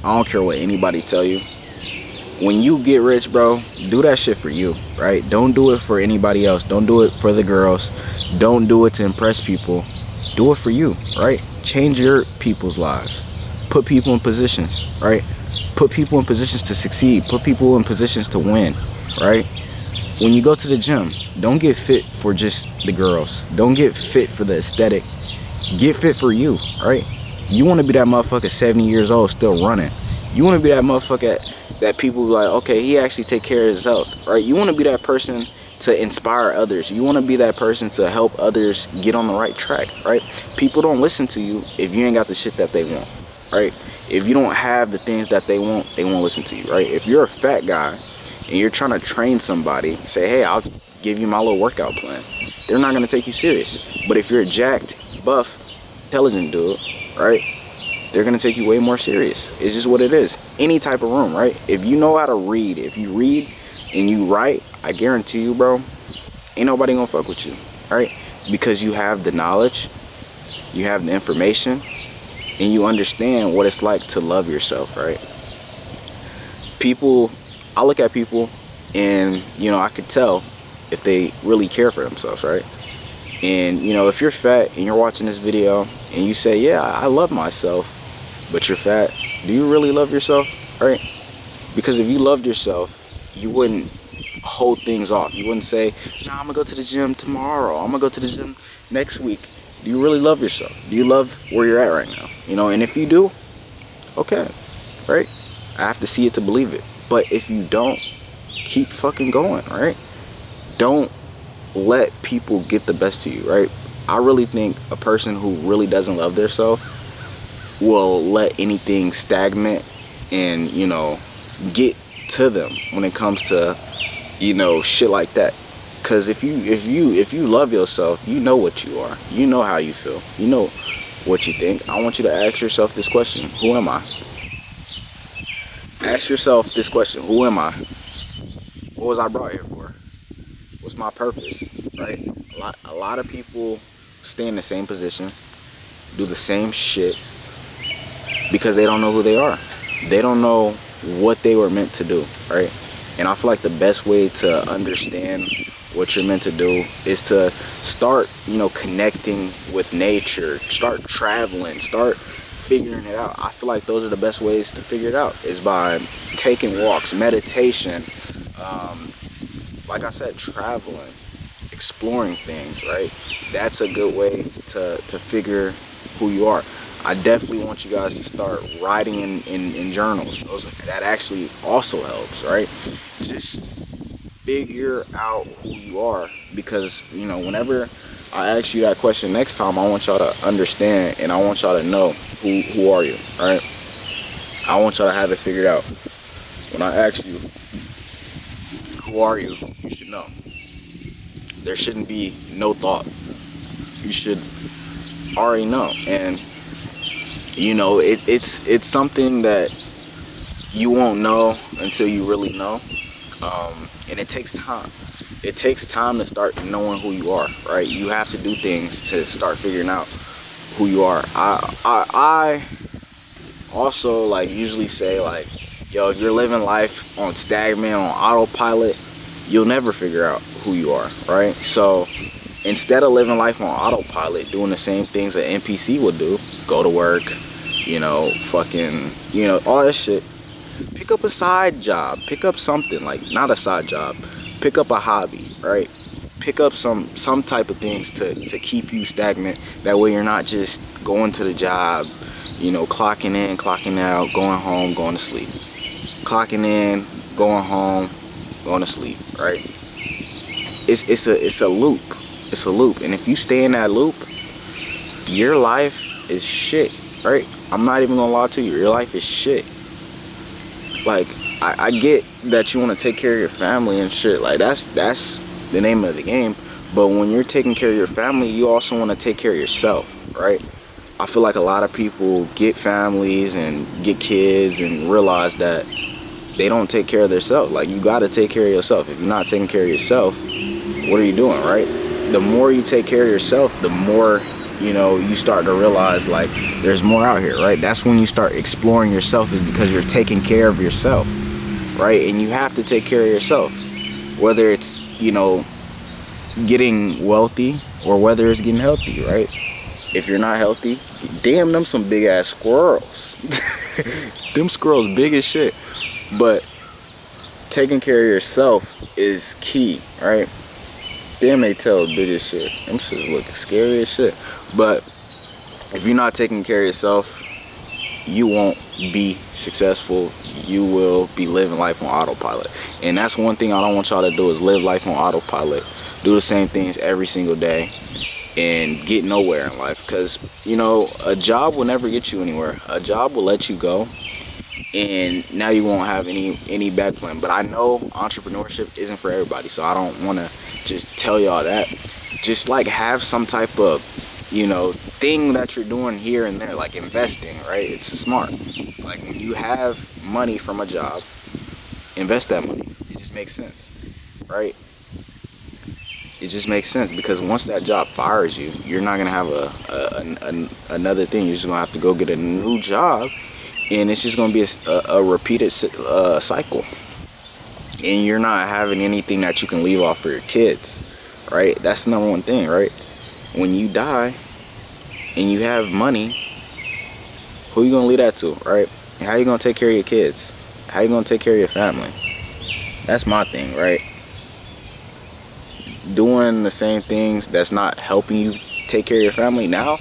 I don't care what anybody tell you. When you get rich, bro, do that shit for you, right? Don't do it for anybody else. Don't do it for the girls. Don't do it to impress people. Do it for you, right? Change your people's lives. Put people in positions, right? Put people in positions to succeed. Put people in positions to win, right? When you go to the gym, don't get fit for just the girls. Don't get fit for the aesthetic. Get fit for you, right? You want to be that motherfucker 70 years old still running. You want to be that motherfucker that people be like, okay, he actually take care of his health, right? You want to be that person to inspire others. You want to be that person to help others get on the right track, right? People don't listen to you if you ain't got the shit that they want, right? If you don't have the things that they won't listen to you, right? If you're a fat guy and you're trying to train somebody, say, hey, I'll give you my little workout plan. They're not going to take you serious. But if you're a jacked, buff, intelligent dude, right? They're going to take you way more serious. It's just what it is. Any type of room, right? If you know how to read, if you read and you write, I guarantee you, bro, ain't nobody going to fuck with you, right? Because you have the knowledge, you have the information, and you understand what it's like to love yourself, right? People, I look at people and, you know, I could tell if they really care for themselves, right? And, you know, if you're fat and you're watching this video and you say, yeah, I love myself, but you're fat, do you really love yourself, right? Because if you loved yourself, you wouldn't hold things off. You wouldn't say, nah, I'm gonna go to the gym tomorrow. I'm gonna go to the gym next week. Do you really love yourself? Do you love where you're at right now? You know, and if you do, okay, right? I have to see it to believe it. But if you don't, keep fucking going, right? Don't let people get the best of you, right? I really think a person who really doesn't love themselves will let anything stagnate and, you know, get to them when it comes to, you know, shit like that. Because if you love yourself, you know what you are. You know how you feel. You know what you think. I want you to ask yourself this question: who am I? Ask yourself this question: who am I? What was I brought here for? What's my purpose, right? A lot of people stay in the same position, do the same shit, because they don't know who they are. They don't know what they were meant to do, right? And I feel like the best way to understand what you're meant to do is to start, you know, connecting with nature, start traveling, start figuring it out. I feel like those are the best ways to figure it out, is by taking walks, meditation, like I said, traveling, exploring things, right? That's a good way to figure who you are. I definitely want you guys to start writing in journals. That actually also helps, right? Just figure out who you are, because, you know, whenever I ask you that question next time, I want y'all to understand, and I want y'all to know who are you, right? I want y'all to have it figured out. When I ask you, who are you, you should know. There shouldn't be no thought. You should already know. And, you know, it's something that you won't know until you really know. And it takes time. It takes time to start knowing who you are, right? You have to do things to start figuring out who you are. I also, like, usually say, like, yo, if you're living life on stagnant, on autopilot, you'll never figure out who you are, right? So instead of living life on autopilot, doing the same things an NPC would do, go to work, you know, fucking, you know, all that shit, pick up a side job, pick up something, like, not a side job, pick up a hobby, right? Pick up some type of things to keep you stagnant. That way you're not just going to the job, you know, clocking in, clocking out, going home, going to sleep. Clocking in, going home, going to sleep, right? It's a loop. It's a loop. And if you stay in that loop, your life is shit, right? I'm not even gonna lie to you. Your life is shit. Like, I get that you want to take care of your family and shit. Like, that's the name of the game. But when you're taking care of your family, you also want to take care of yourself, right? I feel like a lot of people get families and get kids and realize that they don't take care of themselves. Like, you got to take care of yourself. If you're not taking care of yourself, what are you doing, right? The more you take care of yourself, the more you know, you start to realize like there's more out here, right? That's when you start exploring yourself, is because you're taking care of yourself, right? And you have to take care of yourself, whether it's, you know, getting wealthy or whether it's getting healthy, right? If you're not healthy, damn, them some big ass squirrels. Them squirrels big as shit. But taking care of yourself is key, right? Damn, they tail big as shit. Them shits look scary as shit. But if you're not taking care of yourself, you won't be successful. You will be living life on autopilot. And that's one thing I don't want y'all to do, is live life on autopilot. Do the same things every single day and get nowhere in life. Because, you know, a job will never get you anywhere. A job will let you go, and now you won't have any back plan. But I know entrepreneurship isn't for everybody, so I don't want to just tell y'all that. Just like have some type of, you know, thing that you're doing here and there, like investing, right? It's smart. Like when you have money from a job, invest that money. It just makes sense, right? It just makes sense, because once that job fires you, you're not gonna have another thing. You're just gonna have to go get a new job, and it's just gonna be a repeated cycle. And you're not having anything that you can leave off for your kids, right? That's the number one thing, right? When you die and you have money, who you gonna leave that to, right? How you gonna take care of your kids? How you gonna take care of your family? That's my thing, right? Doing the same things that's not helping you take care of your family now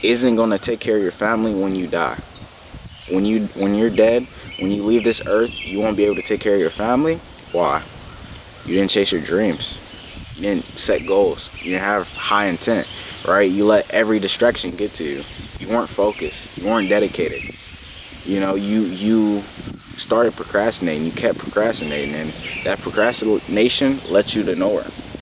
isn't gonna take care of your family when you die. When you're dead, when you leave this earth, you won't be able to take care of your family. Why? You didn't chase your dreams. You didn't set goals. You didn't have high intent, right? You let every distraction get to you. You weren't focused. You weren't dedicated. You know, you started procrastinating. You kept procrastinating, and that procrastination led you to nowhere.